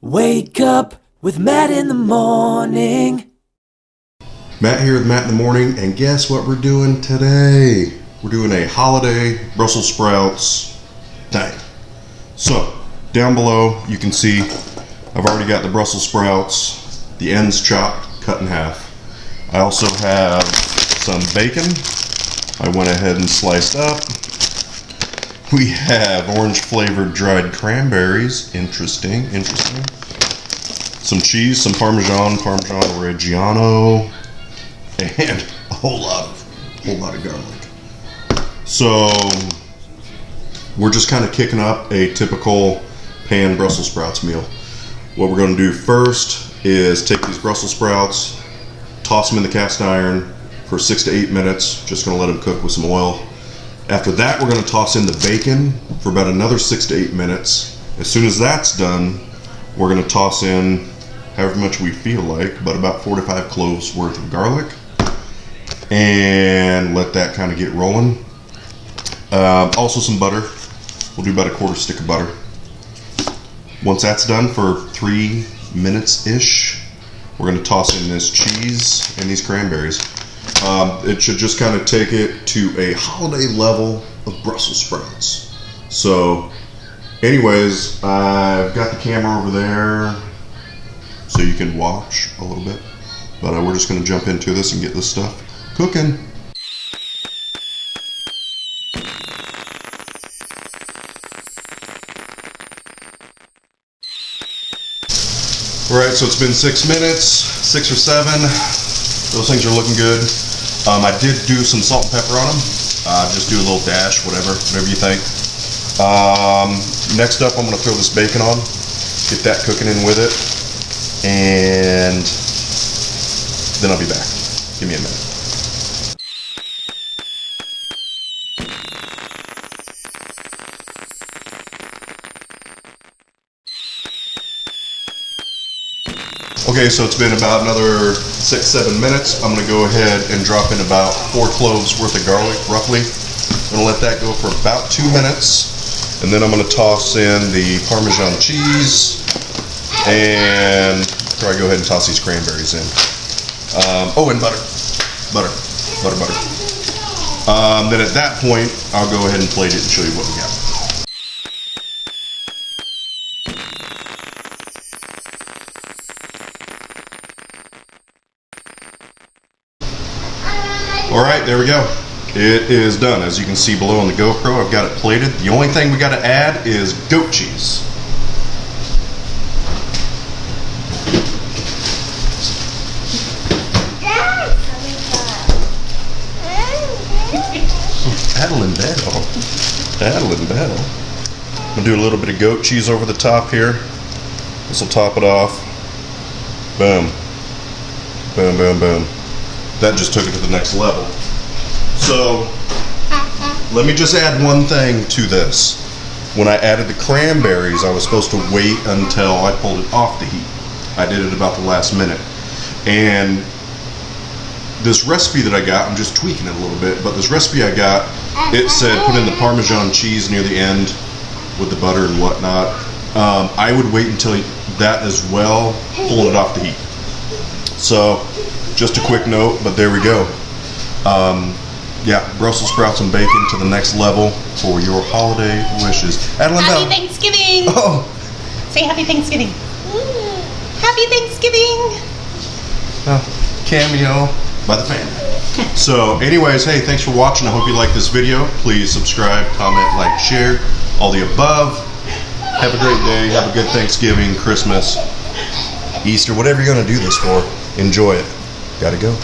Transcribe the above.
Wake up with Matt in the morning. Matt here with Matt in the morning, and guess what we're doing today? We're doing a holiday Brussels sprouts thing. So, down below you can see I've already got the Brussels sprouts, the ends chopped, cut in half. I also have some bacon I went ahead and sliced up. We have orange flavored dried cranberries. Interesting. Some cheese, some Parmesan Reggiano, and a whole lot of garlic. So we're just kind of kicking up a typical pan Brussels sprouts meal. What we're going to do first is take these Brussels sprouts, toss them in the cast iron for 6 to 8 minutes. Just going to let them cook with some oil. After that, we're going to toss in the bacon for about another 6 to 8 minutes. As soon as that's done, we're going to toss in however much we feel like, but about 4 to 5 cloves worth of garlic, and let that kind of get rolling. Also some butter. We'll do about a 1/4 stick of butter. Once that's done for 3 minutes-ish, we're going to toss in this cheese and these cranberries. It should just kind of take it to a holiday level of Brussels sprouts. So anyways, I've got the camera over there so you can watch a little bit, but we're just going to jump into this and get this stuff cooking. Alright, so it's been 6 minutes, 6 or 7. Those things are looking good. I did do some salt and pepper on them. Just do a little dash, whatever you think. Next up, I'm going to throw this bacon on, get that cooking in with it, and then I'll be back. Give me a minute. Okay, so it's been about another 6-7 minutes. I'm going to go ahead and drop in about 4 cloves worth of garlic, roughly. I'm going to let that go for about 2 minutes, and then I'm going to toss in the Parmesan cheese, and probably go ahead and toss these cranberries in. Oh, and butter. Then at that point, I'll go ahead and plate it and show you what we got. Alright, there we go. It is done. As you can see below on the GoPro, I've got it plated. The only thing we got to add is goat cheese. Addling battle. I'm going to do a little bit of goat cheese over the top here. This will top it off. Boom. Boom, boom, boom. That just took it to the next level. So, let me just add one thing to this. When I added the cranberries, I was supposed to wait until I pulled it off the heat. I did it about the last minute. And this recipe that I got, I'm just tweaking it a little bit, but this recipe I got, it said put in the Parmesan cheese near the end with the butter and whatnot. I would wait until that as well, pulling it off the heat. So, just a quick note, but there we go. Yeah, Brussels sprouts and bacon to the next level for your holiday wishes. Happy Thanksgiving! Oh! Say Happy Thanksgiving. Happy Thanksgiving! Cameo by the family. So, anyways, hey, thanks for watching. I hope you like this video. Please subscribe, comment, like, share, all the above. Have a great day. Have a good Thanksgiving, Christmas, Easter, whatever you're going to do this for. Enjoy it. Gotta go.